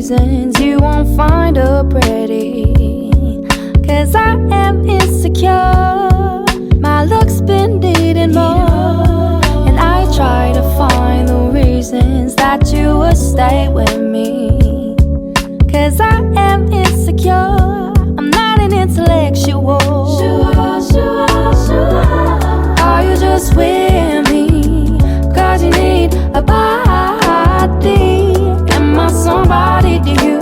reasons you won't find her pretty. Cause I am insecure. My looks been needing more. And I try to find the reasons that you would stay with me. Cause I am insecure. I'm not an intellectual. Are you just with me? Cause you need a body. Am I somebody to you?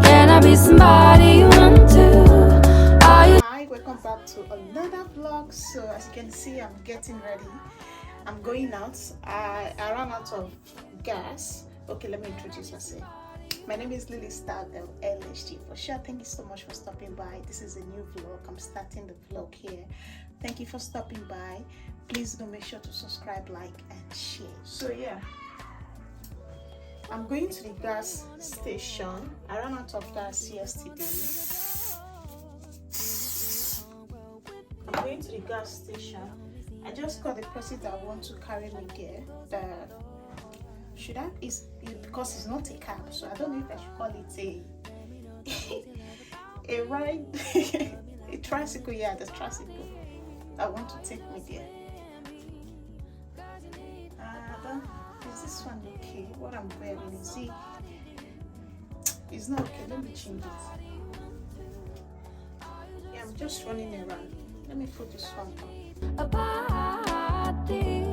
Can I be somebody you want to? Are you? Hi, welcome back to another vlog. So as you can see, I'm getting ready. I'm going out. I ran out of gas. Okay, let me introduce myself. My name is Lily Star LHG for sure. Thank you so much for stopping by. This is a new vlog. I'm starting the vlog here. Thank you for stopping by. Please do make sure to subscribe, like, and share. So yeah, I'm going to the gas station. I ran out of gas yesterday. I'm going to the gas station. I just got the person that wants to carry me there. Should I? Because it's not a cab, so I don't know if I should call it a ride, a tricycle. Yeah, the tricycle. I want to take me there. Is this one okay? What I'm wearing, is it? It's not okay. Let me change it. Yeah, I'm just running around. Let me put this one on. A body.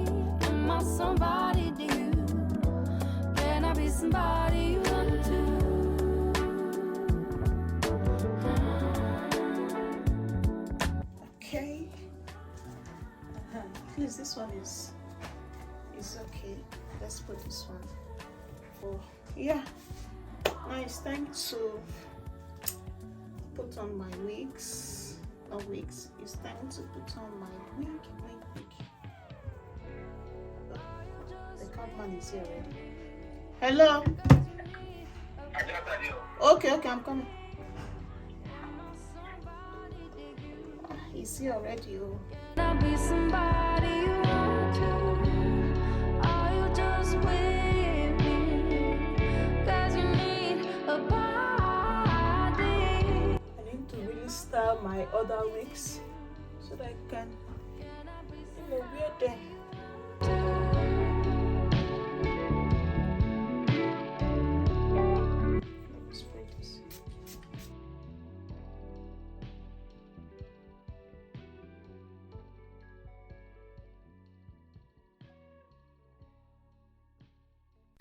Am I somebody to you? Can I be somebody you want to? Okay. At least this one is okay. Let's put this one. Oh yeah. Now it's time to put on my wigs. Not wigs. It's time to put on my wig. The cabman is here already. Hello. Okay, I'm coming. He's here already. Oh. Can I be somebody you want to? Are you just with me? Cause you need a body. I need to really style my other wigs so that I can, wear them.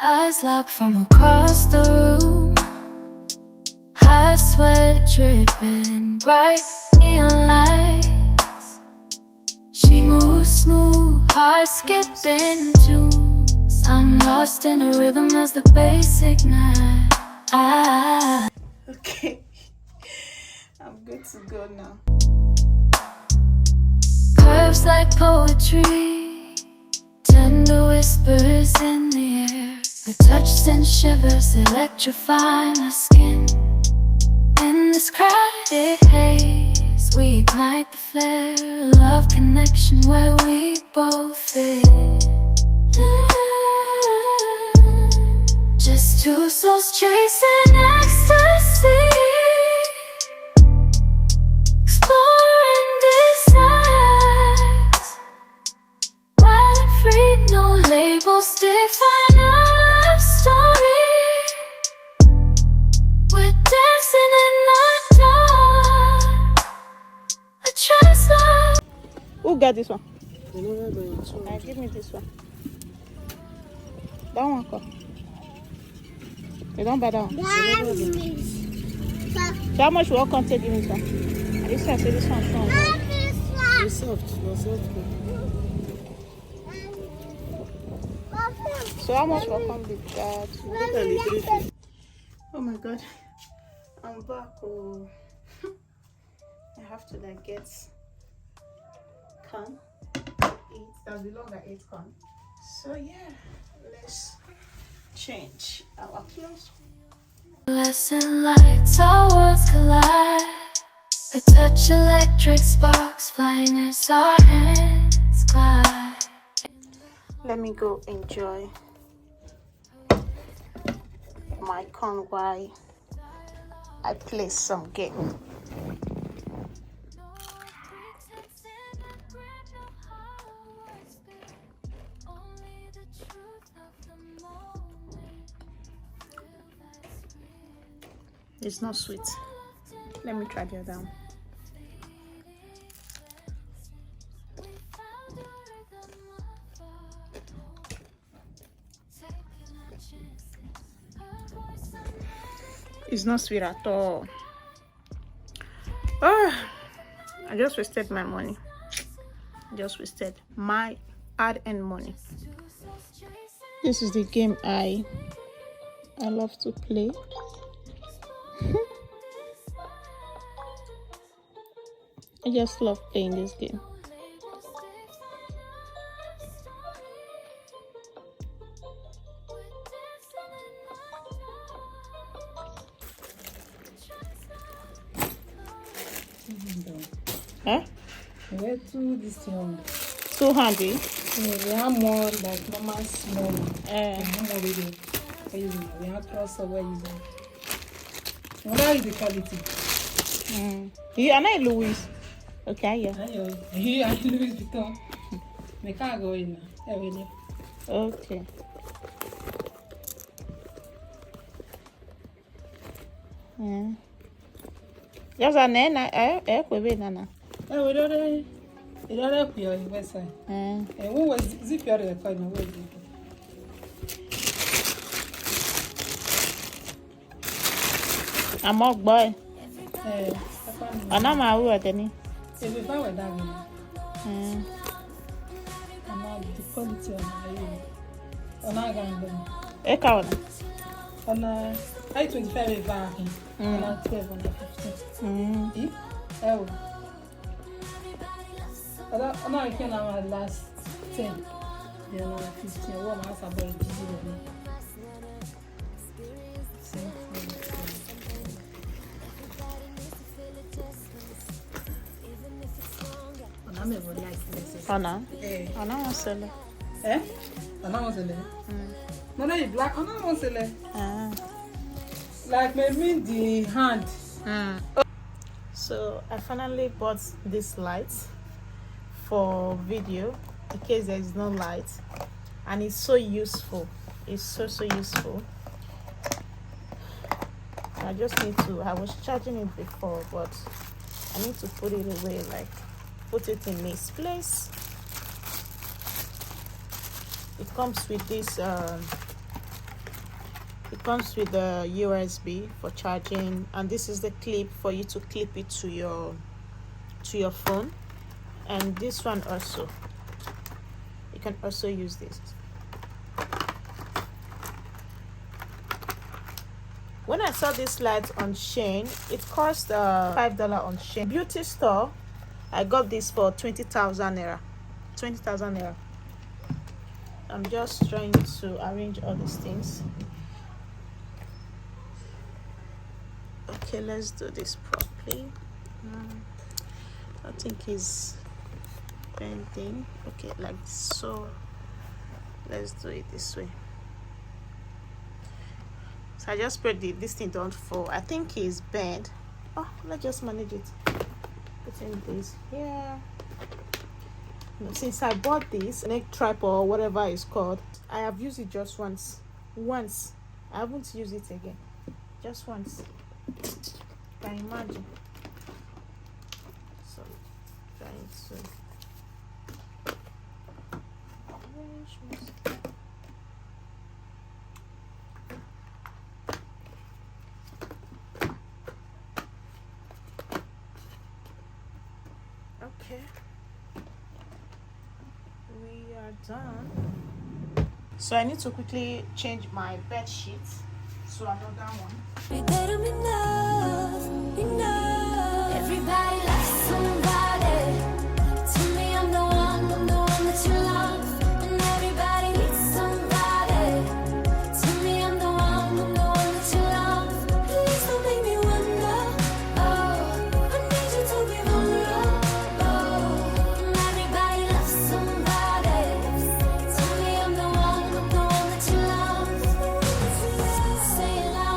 Eyes locked from across the room. Hot sweat dripping, bright neon lights. She moves smooth, heart skipping tunes. I'm lost in the rhythm as the bass ignites. Okay, I'm good to go now. Curves like poetry, tender whispers in the air. The touch sends shivers, electrify my skin. In this crowded haze, we ignite the flare. Love connection where we both fit. Just two souls chasing ecstasy, exploring desires. Wild and free, no labels define our story. We're dancing in the dark. I trust love. Who got this one? Give me this one. That one come. You don't buy that one. So how much will come take this one? And this one, say this one strong. It's soft. So how much will come with that? Oh my god, I'm back. Oh, I have to like get corn. That's the longer 8 corn. So yeah, let's change our clothes. Lesson lights, our worlds collide. A touch electric sparks flying as our hands glide. Let me go enjoy my corn while I play some game. It's not sweet. Let me try the other one. It's not sweet at all. Oh, I just wasted my money. Just wasted my hard-earned money. This is the game I love to play. I just love playing this game. Huh? Where to this one? Too handy. We have more like normal small. We have more video. We have crossover using. What is the quality? You are not Louis. Okay, yeah. Here I Louis Vuitton. Me can't go in now. Okay. Yeah. Just a nana, nana. We don't help your website. And who was zip your record? I'm a boy. I'm not my word, any. If we find that, and now the quality on our gang. A cow. On a I-25 back, on a 12 on the 15. Oh. I'm not going to last 10. Then on 15. What am I about to do? Anna wants to sell it. Eh? Anna wants to sell it. No, no, you black. Anna wants to sell it. Like maybe the hand. So I finally bought this light for video in case there is no light, and it's so useful. It's so useful. I just need to. I was charging it before, but I need to put it away, like put it in its place. It comes with this. It comes with the USB for charging, and this is the clip for you to clip it to your phone. And this one also, you can also use this. When I saw this light on Shein, it cost $5 on Shein beauty store. I got this for 20,000 naira. 20,000 naira. I'm just trying to arrange all these things. Okay, let's do this properly. I think it's bending. Okay, like so. Let's do it this way. So I just put this thing don't fall. I think it's bent. Oh, let's just manage it. Put in this here. Since I bought this neck tripod or whatever it's called, I have used it just once. I haven't used it again. Just once. Can you imagine? So trying to okay, we are done. So I need to quickly change my bed sheet to another one. Everybody loves somebody. To me, I'm the one that you love. And everybody needs somebody. To me, I'm the one that you love. Please don't make me wonder. Oh, I need you to be vulnerable. And everybody loves somebody. To me, I'm the one that you love. Say it loud.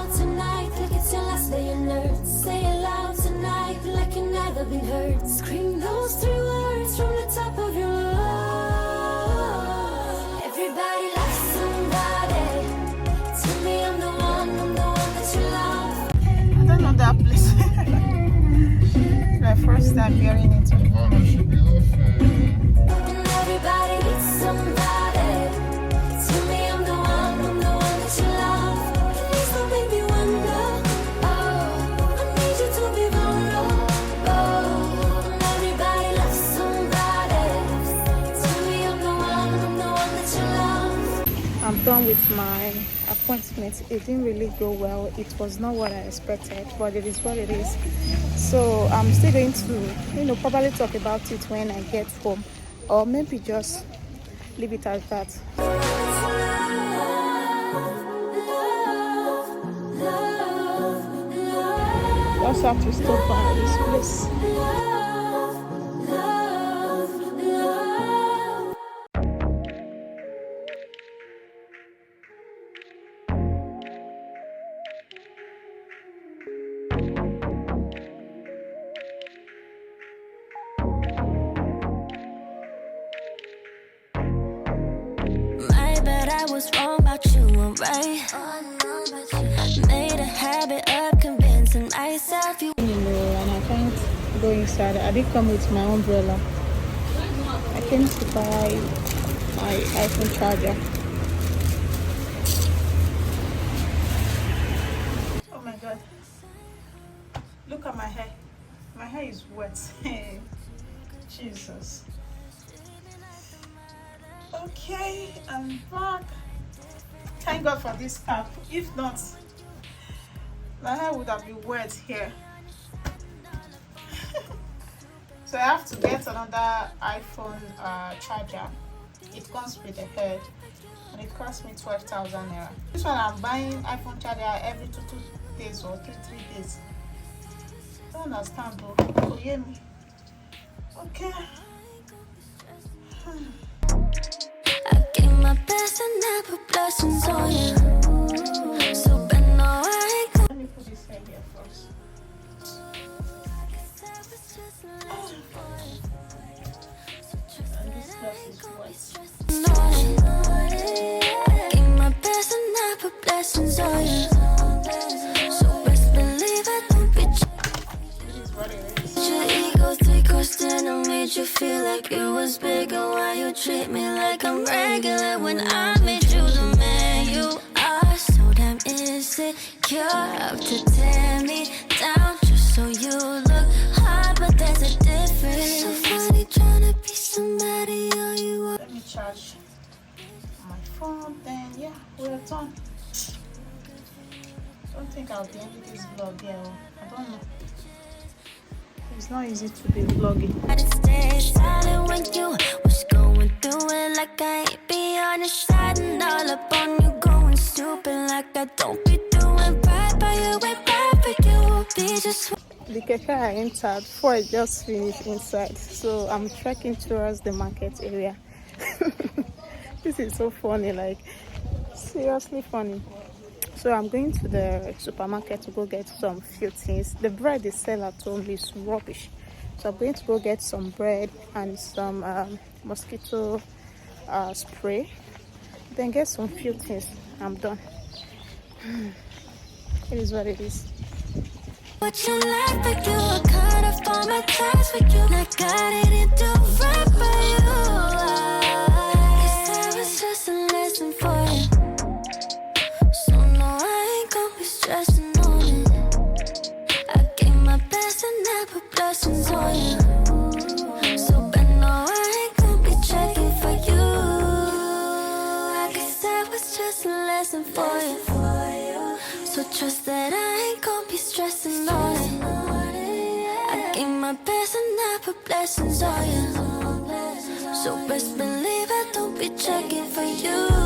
first time hearing it. And everybody needs somebody. Tell me I'm the one that you love. Please don't make me wonder. Oh, I need you to be vulnerable. And everybody loves somebody. Tell me I'm the one that you love. I'm done with my appointment. It didn't really go well. It was not what I expected, but it is what it is. So I'm still going to, probably talk about it when I get home, or maybe just leave it as that. Just have to stop by this place. My bad, I was wrong about you, alright? Made a habit of convincing myself you. And I can't go inside. I did come with my umbrella. I came to buy my iPhone charger. Oh my god. Look at my hair. My hair is wet. Jesus. Okay, I'm back. Thank God for this cap. If not, my hair would have been wet here. So I have to get another iPhone charger. It comes with a head and it cost me 12,000 naira. This one I'm buying iPhone charger every 2 days or 3 days. Don't understand though. Oh, hear me. Okay. I gave my best and I put blessings on you. So bend no I ain't Let me put this hair here first. And this glass is white. I gave my best and I put blessings on you. So best believe I don't be This is what it is. your ego 3 course dinner made you feel like it was bigger. Why you treat me like I'm regular when I made you the man you are? So damn insecure, up to tear me down just so you look hard, but there's a difference. So funny trying to be somebody all you are. Let me charge my phone, then yeah, we're done. Don't think I'll be ending this vlog here. I don't know. It's not easy to be vlogging. I just stay silent when you was going through it, like I ain't be on your side and all up on you, going stupid like I don't be doing right by you, ain't right for you. Be just The cafe I entered before I just finished inside, so I'm trekking towards the market area. This is so funny, like seriously funny. So I'm going to the supermarket to go get some few things. The bread they sell at home is rubbish, so I'm going to go get some bread and some mosquito spray, then get some few things. I'm done. It is what it is. what you like, but you were cut off all my ties for you. Like I didn't do right by you. 'Cause that was just a lesson for you. So no, I ain't gonna be stressing on it. I gave my best and I put blessings on you. So but no, I ain't gonna be checking for you. I guess that was just a lesson for you. So trust that I ain't gonna be stressing on it. I gave my best and I put blessings on you. So best believe I don't be checking for you.